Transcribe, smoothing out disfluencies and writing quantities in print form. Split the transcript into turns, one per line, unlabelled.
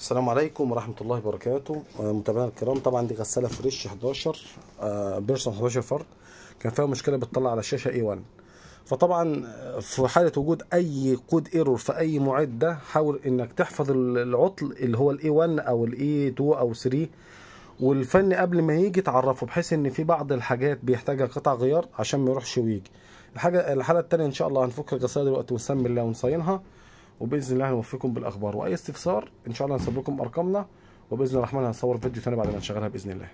السلام عليكم ورحمة الله وبركاته. متابعينا الكرام، طبعا دي غسالة فريش 11 بيرسون 11 فرد. كان فيها مشكلة بتطلع على الشاشة A1. فطبعا في حالة وجود أي كود ايرور في أي معدة، حاول إنك تحفظ العطل اللي هو الA1 أو الA2 أو 3، والفني قبل ما يجي تعرفه، بحيث إن في بعض الحاجات بيحتاجها قطع غيار عشان ما يروحش ويجي. الحالة التانية إن شاء الله هنفك الغسالة دلوقتي ونسمي الله ونصينها، وباذن الله هنوفقكم بالاخبار. واي استفسار ان شاء الله هنسيب لكم ارقامنا، وباذن الرحمن هنصور فيديو ثاني بعد ما نشغلها باذن الله.